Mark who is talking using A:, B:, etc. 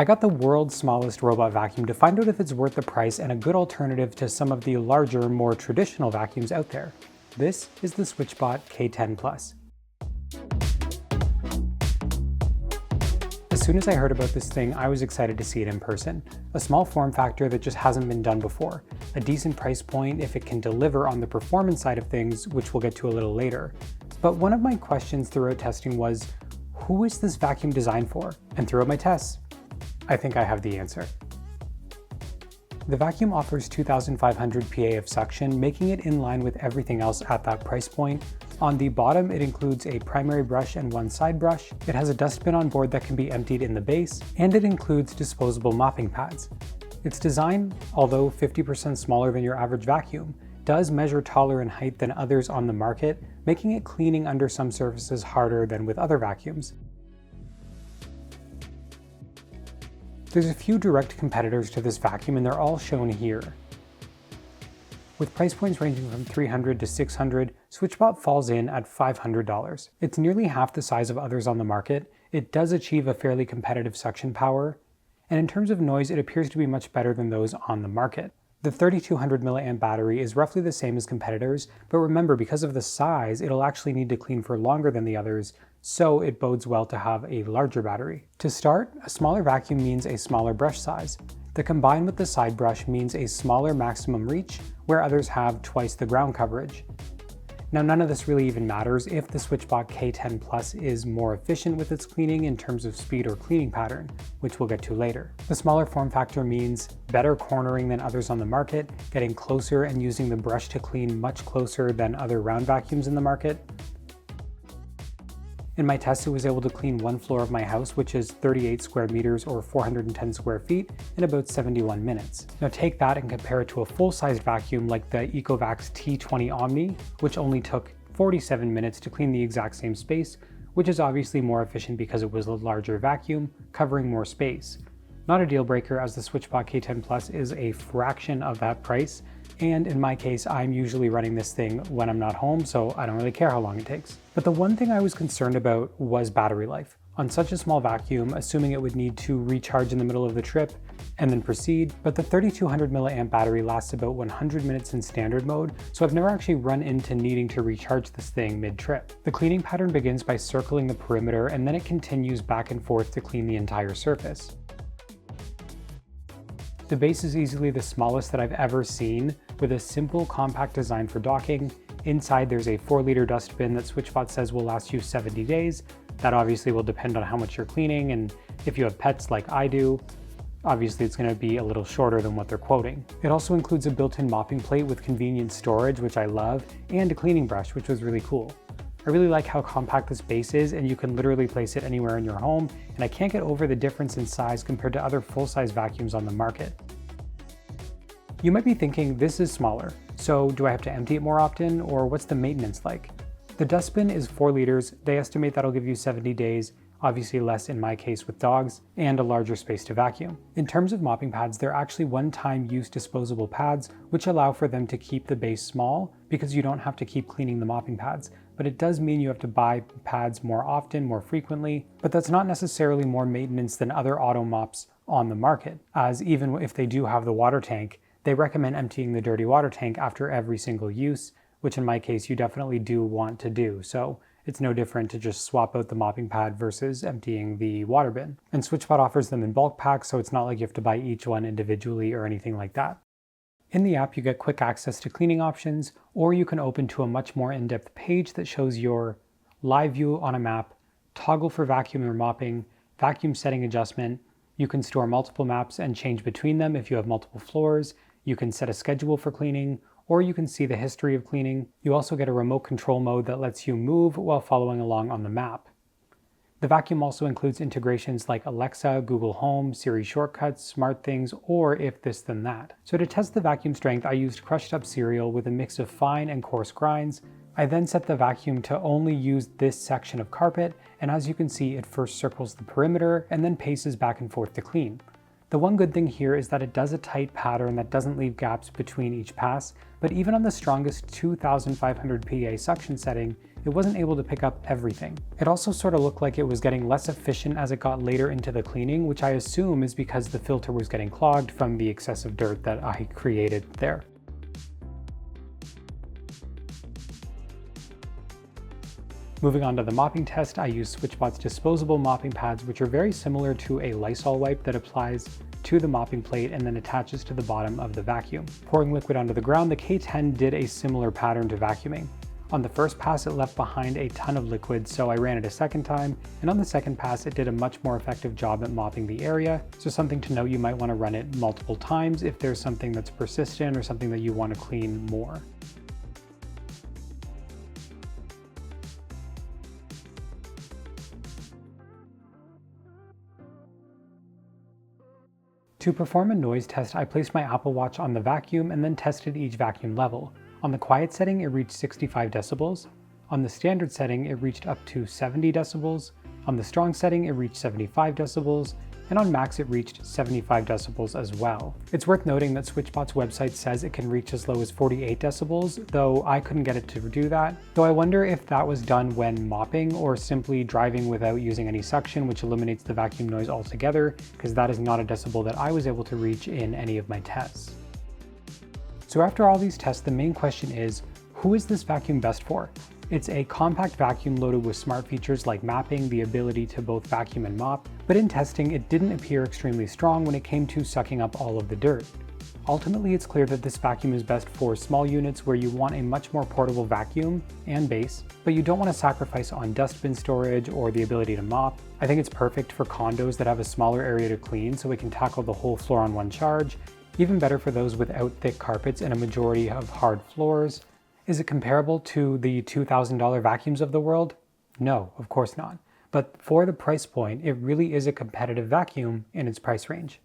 A: I got the world's smallest robot vacuum to find out if it's worth the price and a good alternative to some of the larger, more traditional vacuums out there. This is the SwitchBot K10 Plus. As soon as I heard about this thing, I was excited to see it in person. A small form factor that just hasn't been done before. A decent price point if it can deliver on the performance side of things, which we'll get to a little later. But one of my questions throughout testing was, who is this vacuum designed for? And throughout my tests, I think I have the answer. The vacuum offers 2,500 PA of suction, making it in line with everything else at that price point. On the bottom, it includes a primary brush and one side brush. It has a dustbin on board that can be emptied in the base, and it includes disposable mopping pads. Its design, although 50% smaller than your average vacuum, does measure taller in height than others on the market, making it cleaning under some surfaces harder than with other vacuums. There's a few direct competitors to this vacuum, and they're all shown here. With price points ranging from $300 to $600, SwitchBot falls in at $500. It's nearly half the size of others on the market. It does achieve a fairly competitive suction power, and in terms of noise, it appears to be much better than those on the market. The 3200 mAh battery is roughly the same as competitors, but remember, because of the size, it'll actually need to clean for longer than the others, so it bodes well to have a larger battery. To start, a smaller vacuum means a smaller brush size. The combine with the side brush means a smaller maximum reach, where others have twice the ground coverage. Now, none of this really even matters if the SwitchBot K10 Plus is more efficient with its cleaning in terms of speed or cleaning pattern, which we'll get to later. The smaller form factor means better cornering than others on the market, getting closer and using the brush to clean much closer than other round vacuums in the market. In my test, it was able to clean one floor of my house, which is 38 square meters or 410 square feet, in about 71 minutes. Now take that and compare it to a full-sized vacuum like the EcoVacs T20 Omni, which only took 47 minutes to clean the exact same space, which is obviously more efficient because it was a larger vacuum, covering more space. Not a deal breaker, as the SwitchBot K10 Plus is a fraction of that price, and in my case, I'm usually running this thing when I'm not home, so I don't really care how long it takes. But the one thing I was concerned about was battery life. On such a small vacuum, assuming it would need to recharge in the middle of the trip and then proceed, but the 3200 mAh battery lasts about 100 minutes in standard mode, so I've never actually run into needing to recharge this thing mid-trip. The cleaning pattern begins by circling the perimeter, and then it continues back and forth to clean the entire surface. The base is easily the smallest that I've ever seen, with a simple, compact design for docking. Inside, there's a 4-liter dustbin that SwitchBot says will last you 70 days. That obviously will depend on how much you're cleaning, and if you have pets like I do, obviously it's going to be a little shorter than what they're quoting. It also includes a built-in mopping plate with convenient storage, which I love, and a cleaning brush, which was really cool. I really like how compact this base is, and you can literally place it anywhere in your home, and I can't get over the difference in size compared to other full-size vacuums on the market. You might be thinking, this is smaller, so do I have to empty it more often, or what's the maintenance like? The dustbin is 4 liters, they estimate that'll give you 70 days, obviously less in my case with dogs, and a larger space to vacuum. In terms of mopping pads, they're actually one-time use disposable pads, which allow for them to keep the base small, because you don't have to keep cleaning the mopping pads. But it does mean you have to buy pads more often, more frequently, but that's not necessarily more maintenance than other auto mops on the market, as even if they do have the water tank, they recommend emptying the dirty water tank after every single use, which in my case you definitely do want to do, so it's no different to just swap out the mopping pad versus emptying the water bin. And SwitchBot offers them in bulk packs, so it's not like you have to buy each one individually or anything like that. In the app, you get quick access to cleaning options, or you can open to a much more in-depth page that shows your live view on a map, toggle for vacuum or mopping, vacuum setting adjustment. You can store multiple maps and change between them if you have multiple floors. You can set a schedule for cleaning, or you can see the history of cleaning. You also get a remote control mode that lets you move while following along on the map. The vacuum also includes integrations like Alexa, Google Home, Siri shortcuts, SmartThings, or if this then that. So to test the vacuum strength, I used crushed up cereal with a mix of fine and coarse grinds. I then set the vacuum to only use this section of carpet, and as you can see, it first circles the perimeter and then paces back and forth to clean. The one good thing here is that it does a tight pattern that doesn't leave gaps between each pass, but even on the strongest 2,500 PA suction setting, it wasn't able to pick up everything. It also sort of looked like it was getting less efficient as it got later into the cleaning, which I assume is because the filter was getting clogged from the excessive dirt that I created there. Moving on to the mopping test, I use SwitchBot's disposable mopping pads, which are very similar to a Lysol wipe that applies to the mopping plate and then attaches to the bottom of the vacuum. Pouring liquid onto the ground, the K10 did a similar pattern to vacuuming. On the first pass, it left behind a ton of liquid, so I ran it a second time, and on the second pass, it did a much more effective job at mopping the area. So something to note, you might want to run it multiple times if there's something that's persistent or something that you want to clean more. To perform a noise test, I placed my Apple Watch on the vacuum and then tested each vacuum level. On the quiet setting, it reached 65 decibels. On the standard setting, it reached up to 70 decibels. On the strong setting, it reached 75 decibels. And on max, it reached 75 decibels as well. It's worth noting that SwitchBot's website says it can reach as low as 48 decibels, though I couldn't get it to do that. Though I wonder if that was done when mopping or simply driving without using any suction, which eliminates the vacuum noise altogether, because that is not a decibel that I was able to reach in any of my tests. So after all these tests, the main question is, who is this vacuum best for? It's a compact vacuum loaded with smart features like mapping, the ability to both vacuum and mop, but in testing it didn't appear extremely strong when it came to sucking up all of the dirt. Ultimately, it's clear that this vacuum is best for small units where you want a much more portable vacuum and base, but you don't want to sacrifice on dustbin storage or the ability to mop. I think it's perfect for condos that have a smaller area to clean so it can tackle the whole floor on one charge, even better for those without thick carpets and a majority of hard floors. Is it comparable to the $2,000 vacuums of the world? No, of course not. But for the price point, it really is a competitive vacuum in its price range.